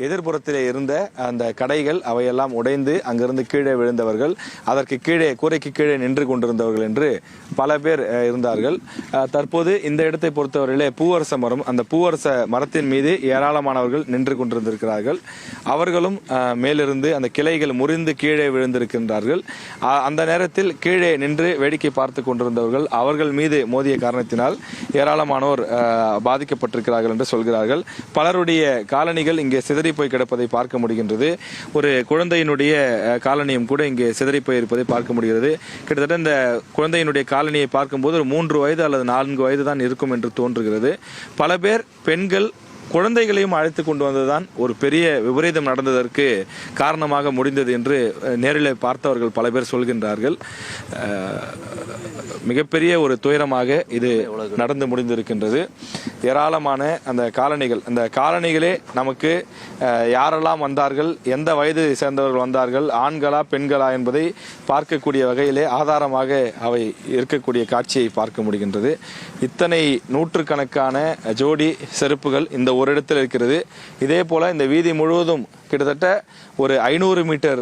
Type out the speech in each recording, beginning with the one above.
எதிர்ப்புறத்திலே இருந்த அந்த கடைகள் அவையெல்லாம் உடைந்து அங்கிருந்து கீழே விழுந்தவர்கள், அதற்கு கீழே கூரைக்கு கீழே நின்று கொண்டிருந்தவர்கள் என்று பல பேர் இருந்தார்கள். தற்போது இந்த இடத்தை பொறுத்தவரையிலே பூவரச மரம், அந்த பூவரச மரத்தின் மீது ஏராளமானவர்கள் நின்று கொண்டிருந்திருக்கிறார்கள். அவர்களும் மேலிருந்து அந்த கிளைகள் முறிந்து கீழே விழுந்திருக்கின்றார்கள். அந்த நேரத்தில் கீழே நின்று வேடிக்கை பார்த்து கொண்டிருந்தவர்கள் அவர்கள் மீது மோதிய காரணத்தினால் ஏராளமானோர் பாதிக்கப்பட்டிருக்கிறார்கள் என்று சொல்கிறார்கள். பலருடைய காலணிகள் இங்கே சிதறி போய் கிடப்பதை பார்க்க முடிகின்றது. ஒரு குழந்தையினுடைய காலனியும் கூட இங்கே சிதறி போய் இருப்பதை பார்க்க முடிகிறது. கிட்டத்தட்ட இந்த குழந்தையினுடைய காலனியை பார்க்கும்போது ஒரு 3 வயது அல்லது 4 வயது தான் இருக்கும் என்று தோன்றுகிறது. பல பேர் பெண்கள் குழந்தைகளையும் அழைத்து கொண்டு வந்ததுதான் ஒரு பெரிய விபரீதம் நடந்ததற்கு காரணமாக முடிந்தது என்று நேரில் பார்த்தவர்கள் பல பேர் சொல்கின்றார்கள். மிகப்பெரிய ஒரு துயரமாக இது நடந்து முடிந்திருக்கின்றது. ஏராளமான அந்த காலணிகளே நமக்கு யாரெல்லாம் வந்தார்கள், எந்த வயது சேர்ந்தவர்கள் வந்தார்கள், ஆண்களா பெண்களா என்பதை பார்க்கக்கூடிய வகையிலே ஆதாரமாக அவை இருக்கக்கூடிய காட்சியை பார்க்க முடிகின்றது. இத்தனை நூற்றுக்கணக்கான ஜோடி செருப்புகள் இந்த ஒரு இடத்தில் இருக்கிறது. இதே போல இந்த வீதி முழுவதும் கிட்டத்தட்ட ஒரு 500 மீட்டர்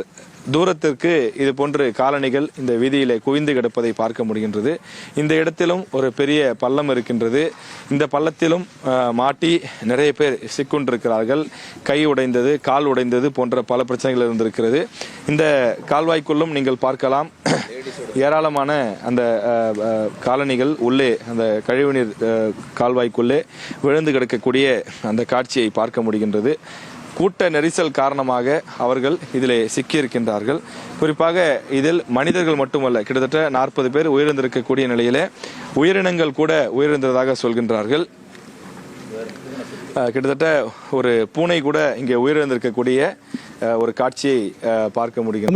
தூரத்திற்கு இது போன்று காலணிகள் இந்த வீதியிலே குவிந்து கிடப்பதை பார்க்க முடிகின்றது. இந்த இடத்திலும் ஒரு பெரிய பள்ளம் இருக்கின்றது. இந்த பள்ளத்திலும் மாட்டி நிறைய பேர் சிக்கொண்டிருக்கிறார்கள். கை உடைந்தது, கால் உடைந்தது போன்ற பல பிரச்சனைகள் இருந்திருக்கிறது. இந்த கால்வாய்க்குள்ளும் நீங்கள் பார்க்கலாம், ஏராளமான அந்த காலணிகள் உள்ளே அந்த கழிவுநீர் கால்வாய்க்குள்ளே விழுந்து கிடக்கக்கூடிய அந்த காட்சியை பார்க்க முடிகின்றது. கூட்ட நெரிசல் காரணமாக அவர்கள் இதிலே சிக்கியிருக்கின்றார்கள். குறிப்பாக இதில் மனிதர்கள் மட்டுமல்ல, கிட்டத்தட்ட 40 பேர் உயிரிழந்திருக்கக்கூடிய நிலையிலே உயிரினங்கள் கூட உயிரிழந்ததாக சொல்கின்றார்கள். கிட்டத்தட்ட ஒரு பூனை கூட இங்கே உயிரிழந்திருக்கக்கூடிய ஒரு காட்சியை பார்க்க முடியும்.